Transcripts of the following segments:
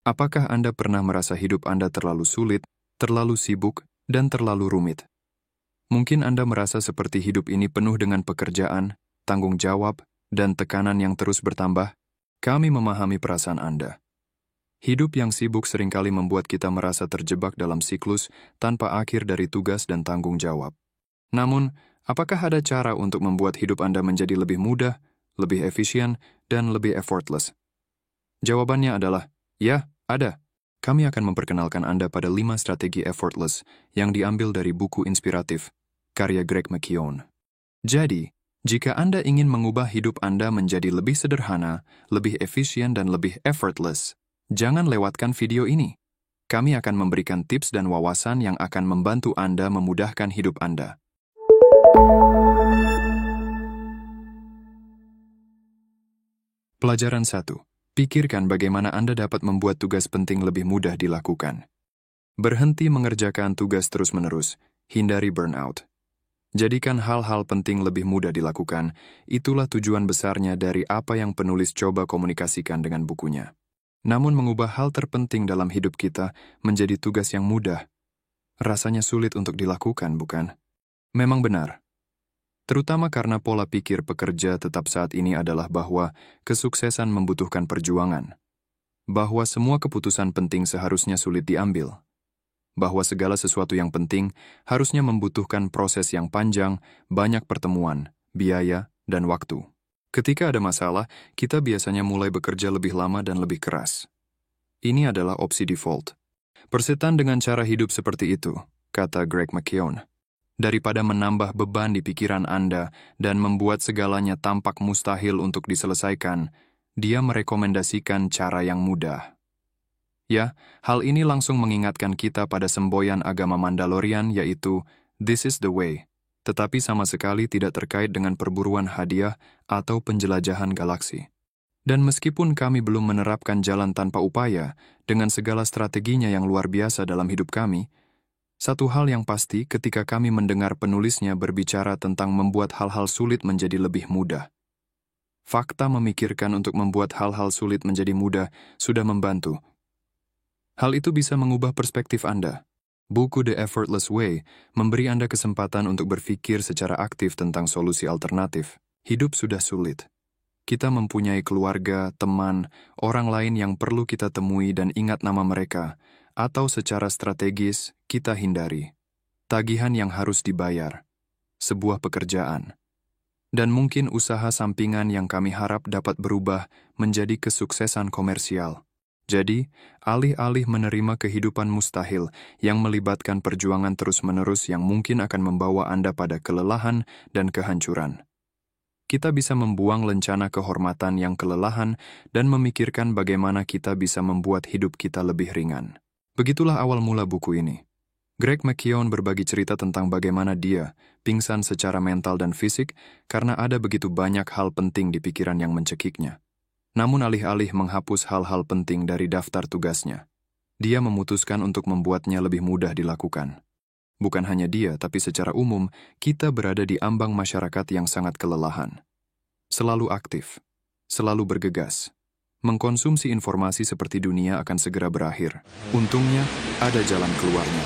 Apakah Anda pernah merasa hidup Anda terlalu sulit, terlalu sibuk, dan terlalu rumit? Mungkin Anda merasa seperti hidup ini penuh dengan pekerjaan, tanggung jawab, dan tekanan yang terus bertambah. Kami memahami perasaan Anda. Hidup yang sibuk seringkali membuat kita merasa terjebak dalam siklus tanpa akhir dari tugas dan tanggung jawab. Namun, apakah ada cara untuk membuat hidup Anda menjadi lebih mudah, lebih efisien, dan lebih effortless? Jawabannya adalah, ya, ada. Kami akan memperkenalkan Anda pada 5 strategi effortless yang diambil dari buku inspiratif, karya Greg McKeown. Jadi, jika Anda ingin mengubah hidup Anda menjadi lebih sederhana, lebih efisien, dan lebih effortless, jangan lewatkan video ini. Kami akan memberikan tips dan wawasan yang akan membantu Anda memudahkan hidup Anda. Pelajaran 1. Pikirkan bagaimana Anda dapat membuat tugas penting lebih mudah dilakukan. Berhenti mengerjakan tugas terus-menerus, hindari burnout. Jadikan hal-hal penting lebih mudah dilakukan, itulah tujuan besarnya dari apa yang penulis coba komunikasikan dengan bukunya. Namun mengubah hal terpenting dalam hidup kita menjadi tugas yang mudah. Rasanya sulit untuk dilakukan, bukan? Memang benar. Terutama karena pola pikir pekerja tetap saat ini adalah bahwa kesuksesan membutuhkan perjuangan. Bahwa semua keputusan penting seharusnya sulit diambil. Bahwa segala sesuatu yang penting harusnya membutuhkan proses yang panjang, banyak pertemuan, biaya, dan waktu. Ketika ada masalah, kita biasanya mulai bekerja lebih lama dan lebih keras. Ini adalah opsi default. Persetan dengan cara hidup seperti itu, kata Greg McKeown. Daripada menambah beban di pikiran Anda dan membuat segalanya tampak mustahil untuk diselesaikan, dia merekomendasikan cara yang mudah. Ya, hal ini langsung mengingatkan kita pada semboyan agama Mandalorian yaitu This is the way, tetapi sama sekali tidak terkait dengan perburuan hadiah atau penjelajahan galaksi. Dan meskipun kami belum menerapkan jalan tanpa upaya dengan segala strateginya yang luar biasa dalam hidup kami, satu hal yang pasti ketika kami mendengar penulisnya berbicara tentang membuat hal-hal sulit menjadi lebih mudah. Fakta memikirkan untuk membuat hal-hal sulit menjadi mudah sudah membantu. Hal itu bisa mengubah perspektif Anda. Buku The Effortless Way memberi Anda kesempatan untuk berpikir secara aktif tentang solusi alternatif. Hidup sudah sulit. Kita mempunyai keluarga, teman, orang lain yang perlu kita temui dan ingat nama mereka, atau secara strategis kita hindari. Tagihan yang harus dibayar, sebuah pekerjaan, dan mungkin usaha sampingan yang kami harap dapat berubah menjadi kesuksesan komersial. Jadi, alih-alih menerima kehidupan mustahil yang melibatkan perjuangan terus-menerus yang mungkin akan membawa Anda pada kelelahan dan kehancuran, kita bisa membuang lencana kehormatan yang kelelahan dan memikirkan bagaimana kita bisa membuat hidup kita lebih ringan. Begitulah awal mula buku ini. Greg McKeown berbagi cerita tentang bagaimana dia pingsan secara mental dan fisik karena ada begitu banyak hal penting di pikiran yang mencekiknya. Namun alih-alih menghapus hal-hal penting dari daftar tugasnya, dia memutuskan untuk membuatnya lebih mudah dilakukan. Bukan hanya dia, tapi secara umum, kita berada di ambang masyarakat yang sangat kelelahan. Selalu aktif, selalu bergegas. Mengkonsumsi informasi seperti dunia akan segera berakhir. Untungnya, ada jalan keluarnya.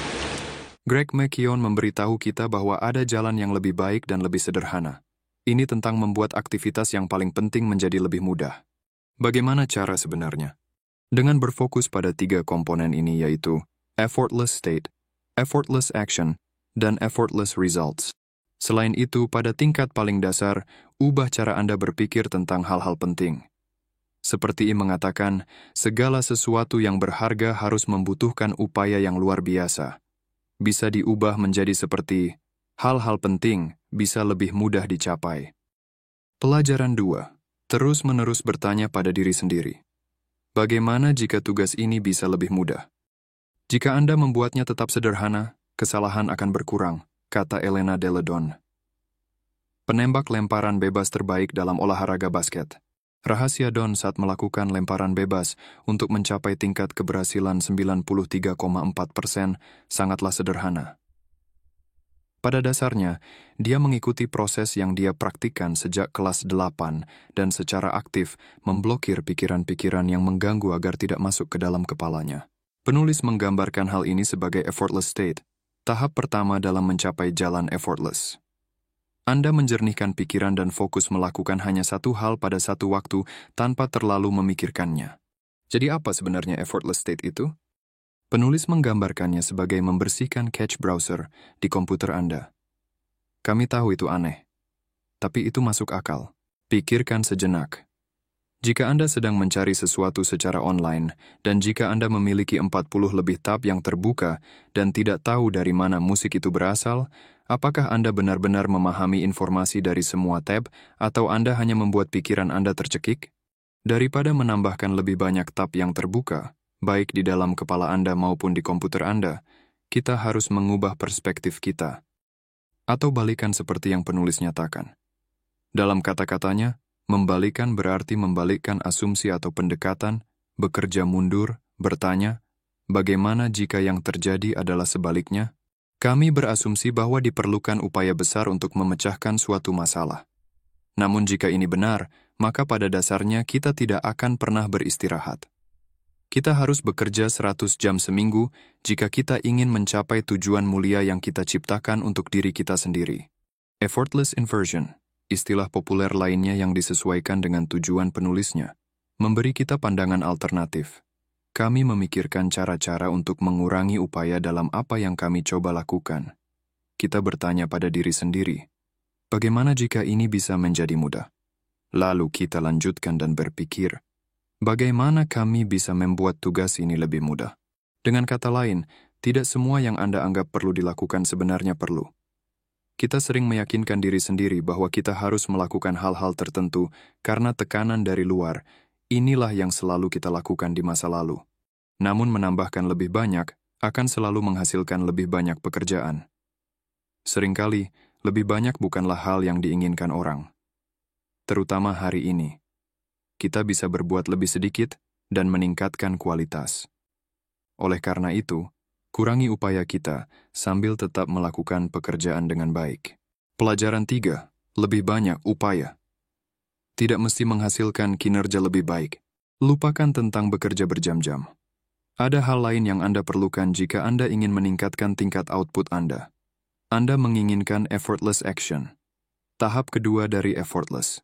Greg McKeown memberitahu kita bahwa ada jalan yang lebih baik dan lebih sederhana. Ini tentang membuat aktivitas yang paling penting menjadi lebih mudah. Bagaimana cara sebenarnya? Dengan berfokus pada 3 komponen ini yaitu effortless state, effortless action, dan effortless results. Selain itu, pada tingkat paling dasar, ubah cara Anda berpikir tentang hal-hal penting. Seperti mengatakan, segala sesuatu yang berharga harus membutuhkan upaya yang luar biasa. Bisa diubah menjadi seperti, hal-hal penting bisa lebih mudah dicapai. Pelajaran 2. Terus-menerus bertanya pada diri sendiri. Bagaimana jika tugas ini bisa lebih mudah? Jika Anda membuatnya tetap sederhana, kesalahan akan berkurang, kata Elena Delle Donne, penembak lemparan bebas terbaik dalam olahraga basket. Rahasia Don saat melakukan lemparan bebas untuk mencapai tingkat keberhasilan 93,4% sangatlah sederhana. Pada dasarnya, dia mengikuti proses yang dia praktikkan sejak kelas 8 dan secara aktif memblokir pikiran-pikiran yang mengganggu agar tidak masuk ke dalam kepalanya. Penulis menggambarkan hal ini sebagai effortless state, tahap pertama dalam mencapai jalan effortless. Anda menjernihkan pikiran dan fokus melakukan hanya satu hal pada satu waktu tanpa terlalu memikirkannya. Jadi apa sebenarnya effortless state itu? Penulis menggambarkannya sebagai membersihkan cache browser di komputer Anda. Kami tahu itu aneh, tapi itu masuk akal. Pikirkan sejenak. Jika Anda sedang mencari sesuatu secara online, dan jika Anda memiliki 40 lebih tab yang terbuka dan tidak tahu dari mana musik itu berasal, apakah Anda benar-benar memahami informasi dari semua tab, atau Anda hanya membuat pikiran Anda tercekik? Daripada menambahkan lebih banyak tab yang terbuka, baik di dalam kepala Anda maupun di komputer Anda, kita harus mengubah perspektif kita. Atau balikan seperti yang penulis nyatakan. Dalam kata-katanya, membalikan berarti membalikkan asumsi atau pendekatan, bekerja mundur, bertanya, bagaimana jika yang terjadi adalah sebaliknya? Kami berasumsi bahwa diperlukan upaya besar untuk memecahkan suatu masalah. Namun jika ini benar, maka pada dasarnya kita tidak akan pernah beristirahat. Kita harus bekerja 100 jam seminggu jika kita ingin mencapai tujuan mulia yang kita ciptakan untuk diri kita sendiri. Effortless inversion, istilah populer lainnya yang disesuaikan dengan tujuan penulisnya, memberi kita pandangan alternatif. Kami memikirkan cara-cara untuk mengurangi upaya dalam apa yang kami coba lakukan. Kita bertanya pada diri sendiri, bagaimana jika ini bisa menjadi mudah? Lalu kita lanjutkan dan berpikir, bagaimana kami bisa membuat tugas ini lebih mudah? Dengan kata lain, tidak semua yang Anda anggap perlu dilakukan sebenarnya perlu. Kita sering meyakinkan diri sendiri bahwa kita harus melakukan hal-hal tertentu karena tekanan dari luar. Inilah yang selalu kita lakukan di masa lalu. Namun menambahkan lebih banyak akan selalu menghasilkan lebih banyak pekerjaan. Seringkali, lebih banyak bukanlah hal yang diinginkan orang. Terutama hari ini. Kita bisa berbuat lebih sedikit dan meningkatkan kualitas. Oleh karena itu, kurangi upaya kita sambil tetap melakukan pekerjaan dengan baik. Pelajaran 3, lebih banyak upaya. Tidak mesti menghasilkan kinerja lebih baik. Lupakan tentang bekerja berjam-jam. Ada hal lain yang Anda perlukan jika Anda ingin meningkatkan tingkat output Anda. Anda menginginkan effortless action. Tahap kedua dari effortless.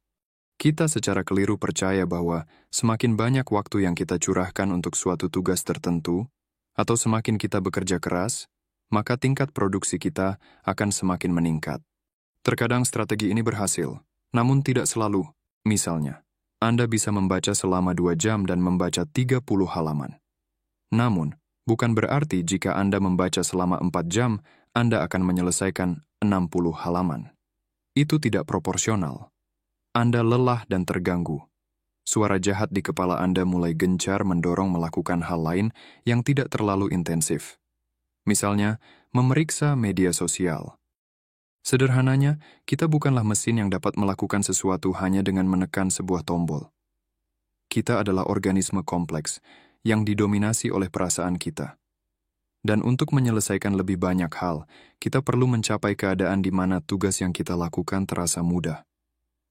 Kita secara keliru percaya bahwa semakin banyak waktu yang kita curahkan untuk suatu tugas tertentu, atau semakin kita bekerja keras, maka tingkat produksi kita akan semakin meningkat. Terkadang strategi ini berhasil, namun tidak selalu. Misalnya, Anda bisa membaca selama 2 jam dan membaca 30 halaman. Namun, bukan berarti jika Anda membaca selama 4 jam, Anda akan menyelesaikan 60 halaman. Itu tidak proporsional. Anda lelah dan terganggu. Suara jahat di kepala Anda mulai gencar mendorong melakukan hal lain yang tidak terlalu intensif. Misalnya, memeriksa media sosial. Sederhananya, kita bukanlah mesin yang dapat melakukan sesuatu hanya dengan menekan sebuah tombol. Kita adalah organisme kompleks yang didominasi oleh perasaan kita. Dan untuk menyelesaikan lebih banyak hal, kita perlu mencapai keadaan di mana tugas yang kita lakukan terasa mudah,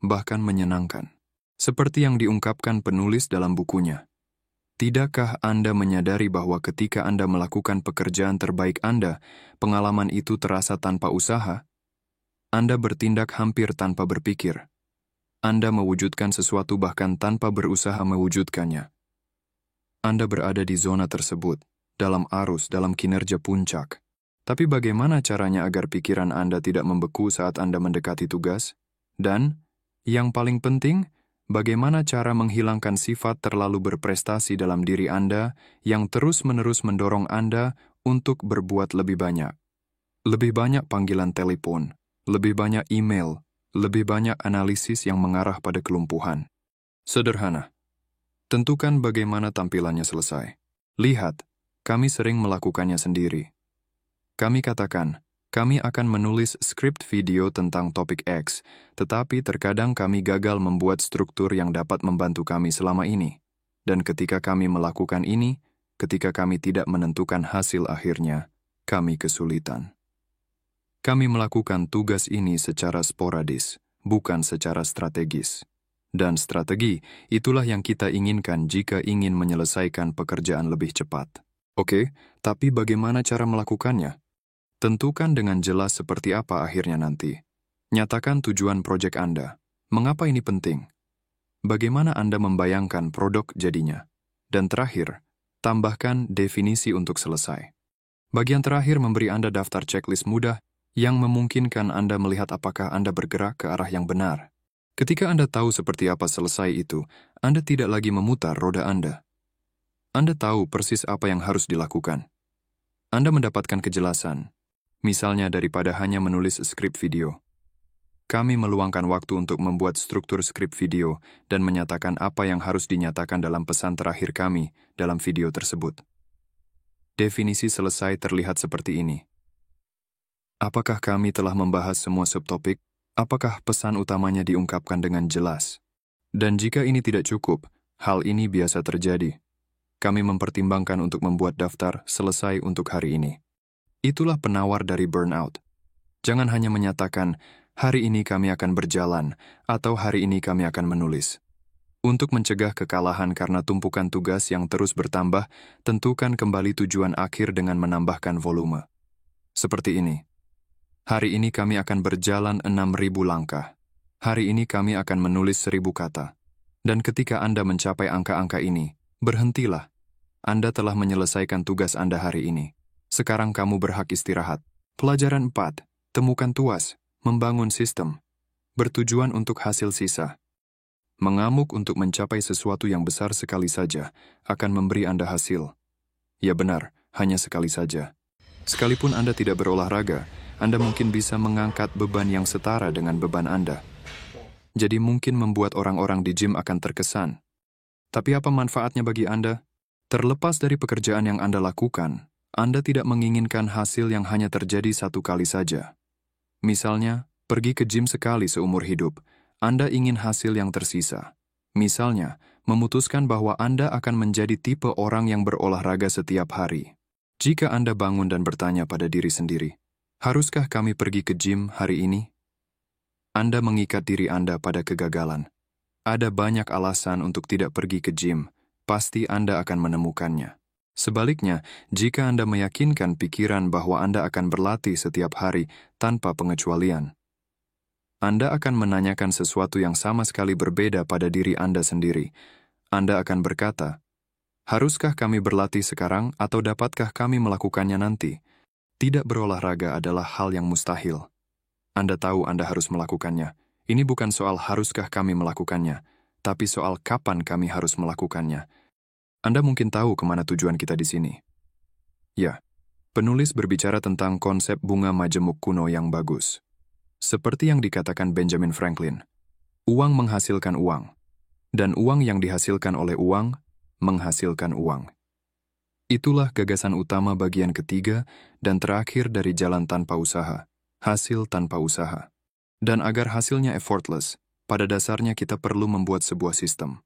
bahkan menyenangkan. Seperti yang diungkapkan penulis dalam bukunya. Tidakkah Anda menyadari bahwa ketika Anda melakukan pekerjaan terbaik Anda, pengalaman itu terasa tanpa usaha? Anda bertindak hampir tanpa berpikir. Anda mewujudkan sesuatu bahkan tanpa berusaha mewujudkannya. Anda berada di zona tersebut, dalam arus, dalam kinerja puncak. Tapi bagaimana caranya agar pikiran Anda tidak membeku saat Anda mendekati tugas? Dan, yang paling penting, bagaimana cara menghilangkan sifat terlalu berprestasi dalam diri Anda yang terus-menerus mendorong Anda untuk berbuat lebih banyak? Lebih banyak panggilan telepon, lebih banyak email, lebih banyak analisis yang mengarah pada kelumpuhan. Sederhana. Tentukan bagaimana tampilannya selesai. Lihat, kami sering melakukannya sendiri. Kami katakan, kami akan menulis skrip video tentang topik X, tetapi terkadang kami gagal membuat struktur yang dapat membantu kami selama ini. Dan ketika kami melakukan ini, ketika kami tidak menentukan hasil akhirnya, kami kesulitan. Kami melakukan tugas ini secara sporadis, bukan secara strategis. Dan strategi, itulah yang kita inginkan jika ingin menyelesaikan pekerjaan lebih cepat. Oke, tapi bagaimana cara melakukannya? Tentukan dengan jelas seperti apa akhirnya nanti. Nyatakan tujuan proyek Anda. Mengapa ini penting? Bagaimana Anda membayangkan produk jadinya? Dan terakhir, tambahkan definisi untuk selesai. Bagian terakhir memberi Anda daftar checklist mudah yang memungkinkan Anda melihat apakah Anda bergerak ke arah yang benar. Ketika Anda tahu seperti apa selesai itu, Anda tidak lagi memutar roda Anda. Anda tahu persis apa yang harus dilakukan. Anda mendapatkan kejelasan, misalnya daripada hanya menulis skrip video. Kami meluangkan waktu untuk membuat struktur skrip video dan menyatakan apa yang harus dinyatakan dalam pesan terakhir kami dalam video tersebut. Definisi selesai terlihat seperti ini. Apakah kami telah membahas semua subtopik? Apakah pesan utamanya diungkapkan dengan jelas? Dan jika ini tidak cukup, hal ini biasa terjadi. Kami mempertimbangkan untuk membuat daftar selesai untuk hari ini. Itulah penawar dari burnout. Jangan hanya menyatakan, hari ini kami akan berjalan, atau hari ini kami akan menulis. Untuk mencegah kekalahan karena tumpukan tugas yang terus bertambah, tentukan kembali tujuan akhir dengan menambahkan volume. Seperti ini. Hari ini kami akan berjalan 6.000 langkah. Hari ini kami akan menulis 1.000 kata. Dan ketika Anda mencapai angka-angka ini, berhentilah. Anda telah menyelesaikan tugas Anda hari ini. Sekarang kamu berhak istirahat. Pelajaran 4. Temukan tuas. Membangun sistem. Bertujuan untuk hasil sisa. Mengamuk untuk mencapai sesuatu yang besar sekali saja akan memberi Anda hasil. Ya benar, hanya sekali saja. Sekalipun Anda tidak berolahraga, Anda mungkin bisa mengangkat beban yang setara dengan beban Anda. Jadi mungkin membuat orang-orang di gym akan terkesan. Tapi apa manfaatnya bagi Anda? Terlepas dari pekerjaan yang Anda lakukan, Anda tidak menginginkan hasil yang hanya terjadi satu kali saja. Misalnya, pergi ke gym sekali seumur hidup, Anda ingin hasil yang tersisa. Misalnya, memutuskan bahwa Anda akan menjadi tipe orang yang berolahraga setiap hari. Jika Anda bangun dan bertanya pada diri sendiri, haruskah kami pergi ke gym hari ini? Anda mengikat diri Anda pada kegagalan. Ada banyak alasan untuk tidak pergi ke gym, pasti Anda akan menemukannya. Sebaliknya, jika Anda meyakinkan pikiran bahwa Anda akan berlatih setiap hari tanpa pengecualian, Anda akan menanyakan sesuatu yang sama sekali berbeda pada diri Anda sendiri. Anda akan berkata, haruskah kami berlatih sekarang atau dapatkah kami melakukannya nanti? Tidak berolahraga adalah hal yang mustahil. Anda tahu Anda harus melakukannya. Ini bukan soal haruskah kami melakukannya, tapi soal kapan kami harus melakukannya. Anda mungkin tahu kemana tujuan kita di sini. Ya, penulis berbicara tentang konsep bunga majemuk kuno yang bagus. Seperti yang dikatakan Benjamin Franklin, uang menghasilkan uang, dan uang yang dihasilkan oleh uang menghasilkan uang. Itulah gagasan utama bagian ketiga dan terakhir dari jalan tanpa usaha, hasil tanpa usaha. Dan agar hasilnya effortless, pada dasarnya kita perlu membuat sebuah sistem.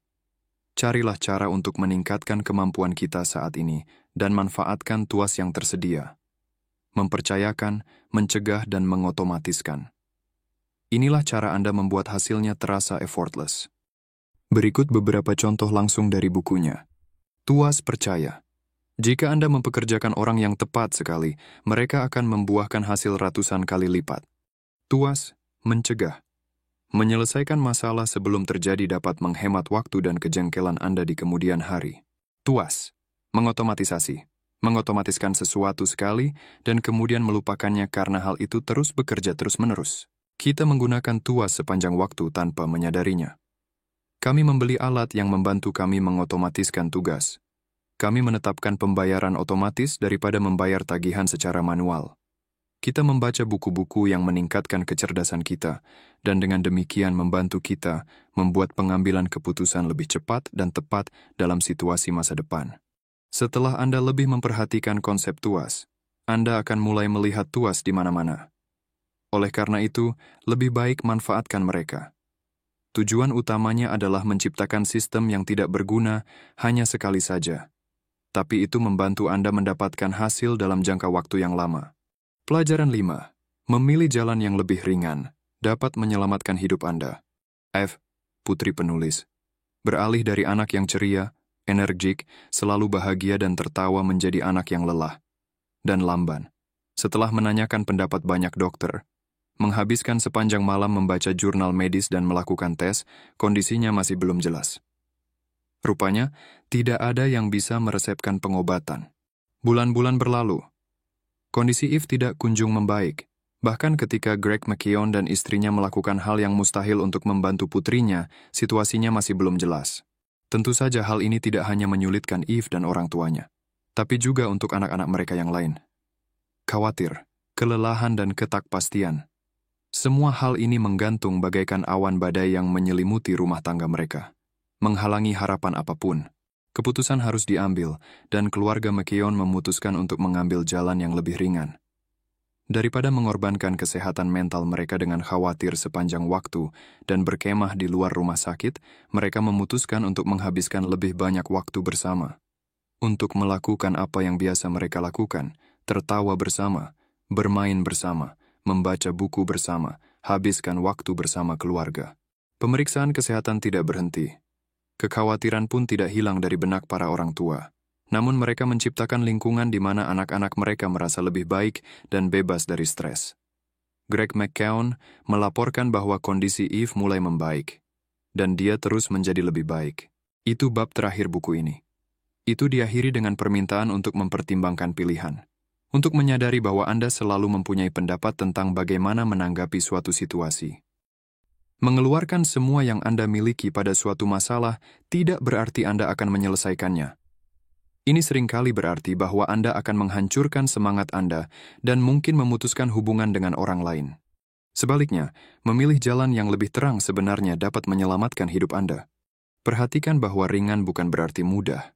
Carilah cara untuk meningkatkan kemampuan kita saat ini dan manfaatkan tuas yang tersedia. Mempercayakan, mencegah, dan mengotomatiskan. Inilah cara Anda membuat hasilnya terasa effortless. Berikut beberapa contoh langsung dari bukunya. Tuas percaya. Jika Anda mempekerjakan orang yang tepat sekali, mereka akan membuahkan hasil ratusan kali lipat. Tuas mencegah. Menyelesaikan masalah sebelum terjadi dapat menghemat waktu dan kejengkelan Anda di kemudian hari. Tuas mengotomatisasi. Mengotomatiskan sesuatu sekali dan kemudian melupakannya karena hal itu terus bekerja terus-menerus. Kita menggunakan tuas sepanjang waktu tanpa menyadarinya. Kami membeli alat yang membantu kami mengotomatiskan tugas. Kami menetapkan pembayaran otomatis daripada membayar tagihan secara manual. Kita membaca buku-buku yang meningkatkan kecerdasan kita, dan dengan demikian membantu kita membuat pengambilan keputusan lebih cepat dan tepat dalam situasi masa depan. Setelah Anda lebih memperhatikan konsep tuas, Anda akan mulai melihat tuas di mana-mana. Oleh karena itu, lebih baik manfaatkan mereka. Tujuan utamanya adalah menciptakan sistem yang tidak berguna hanya sekali saja. Tapi itu membantu Anda mendapatkan hasil dalam jangka waktu yang lama. Pelajaran 5. Memilih jalan yang lebih ringan dapat menyelamatkan hidup Anda. F. Putri penulis. Beralih dari anak yang ceria, energik, selalu bahagia dan tertawa menjadi anak yang lelah dan lamban. Setelah menanyakan pendapat banyak dokter, menghabiskan sepanjang malam membaca jurnal medis dan melakukan tes, kondisinya masih belum jelas. Rupanya, tidak ada yang bisa meresepkan pengobatan. Bulan-bulan berlalu. Kondisi Eve tidak kunjung membaik. Bahkan ketika Greg McKeown dan istrinya melakukan hal yang mustahil untuk membantu putrinya, situasinya masih belum jelas. Tentu saja hal ini tidak hanya menyulitkan Eve dan orang tuanya, tapi juga untuk anak-anak mereka yang lain. Khawatir, kelelahan dan ketakpastian. Semua hal ini menggantung bagaikan awan badai yang menyelimuti rumah tangga mereka, menghalangi harapan apapun. Keputusan harus diambil, dan keluarga McKeown memutuskan untuk mengambil jalan yang lebih ringan. Daripada mengorbankan kesehatan mental mereka dengan khawatir sepanjang waktu dan berkemah di luar rumah sakit, mereka memutuskan untuk menghabiskan lebih banyak waktu bersama. Untuk melakukan apa yang biasa mereka lakukan, tertawa bersama, bermain bersama, membaca buku bersama, habiskan waktu bersama keluarga. Pemeriksaan kesehatan tidak berhenti. Kekhawatiran pun tidak hilang dari benak para orang tua. Namun mereka menciptakan lingkungan di mana anak-anak mereka merasa lebih baik dan bebas dari stres. Greg McKeown melaporkan bahwa kondisi Eve mulai membaik, dan dia terus menjadi lebih baik. Itu bab terakhir buku ini. Itu diakhiri dengan permintaan untuk mempertimbangkan pilihan, untuk menyadari bahwa Anda selalu mempunyai pendapat tentang bagaimana menanggapi suatu situasi. Mengeluarkan semua yang Anda miliki pada suatu masalah tidak berarti Anda akan menyelesaikannya. Ini seringkali berarti bahwa Anda akan menghancurkan semangat Anda dan mungkin memutuskan hubungan dengan orang lain. Sebaliknya, memilih jalan yang lebih terang sebenarnya dapat menyelamatkan hidup Anda. Perhatikan bahwa ringan bukan berarti mudah.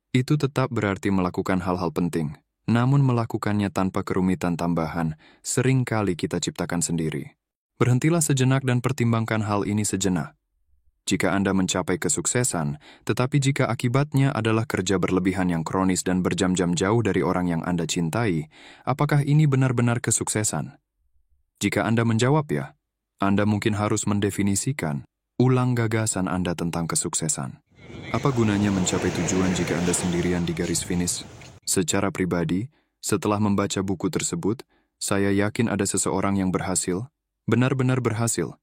Itu tetap berarti melakukan hal-hal penting, namun melakukannya tanpa kerumitan tambahan seringkali kita ciptakan sendiri. Berhentilah sejenak dan pertimbangkan hal ini sejenak. Jika Anda mencapai kesuksesan, tetapi jika akibatnya adalah kerja berlebihan yang kronis dan berjam-jam jauh dari orang yang Anda cintai, apakah ini benar-benar kesuksesan? Jika Anda menjawab ya, Anda mungkin harus mendefinisikan ulang gagasan Anda tentang kesuksesan. Apa gunanya mencapai tujuan jika Anda sendirian di garis finish? Secara pribadi, setelah membaca buku tersebut, saya yakin ada seseorang yang berhasil, benar-benar berhasil,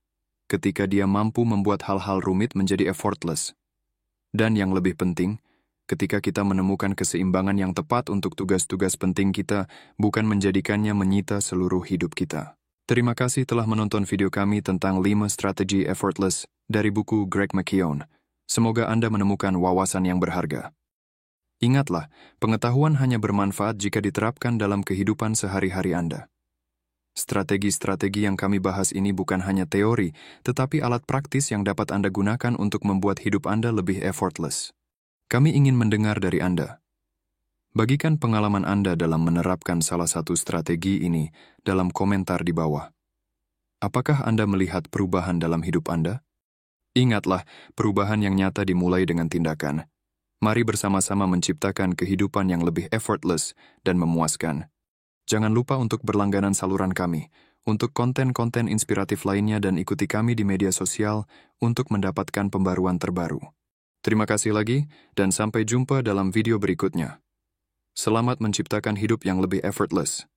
ketika dia mampu membuat hal-hal rumit menjadi effortless. Dan yang lebih penting, ketika kita menemukan keseimbangan yang tepat untuk tugas-tugas penting kita, bukan menjadikannya menyita seluruh hidup kita. Terima kasih telah menonton video kami tentang 5 strategi effortless dari buku Greg McKeown. Semoga Anda menemukan wawasan yang berharga. Ingatlah, pengetahuan hanya bermanfaat jika diterapkan dalam kehidupan sehari-hari Anda. Strategi-strategi yang kami bahas ini bukan hanya teori, tetapi alat praktis yang dapat Anda gunakan untuk membuat hidup Anda lebih effortless. Kami ingin mendengar dari Anda. Bagikan pengalaman Anda dalam menerapkan salah satu strategi ini dalam komentar di bawah. Apakah Anda melihat perubahan dalam hidup Anda? Ingatlah, perubahan yang nyata dimulai dengan tindakan. Mari bersama-sama menciptakan kehidupan yang lebih effortless dan memuaskan. Jangan lupa untuk berlangganan saluran kami, untuk konten-konten inspiratif lainnya dan ikuti kami di media sosial untuk mendapatkan pembaruan terbaru. Terima kasih lagi, dan sampai jumpa dalam video berikutnya. Selamat menciptakan hidup yang lebih effortless.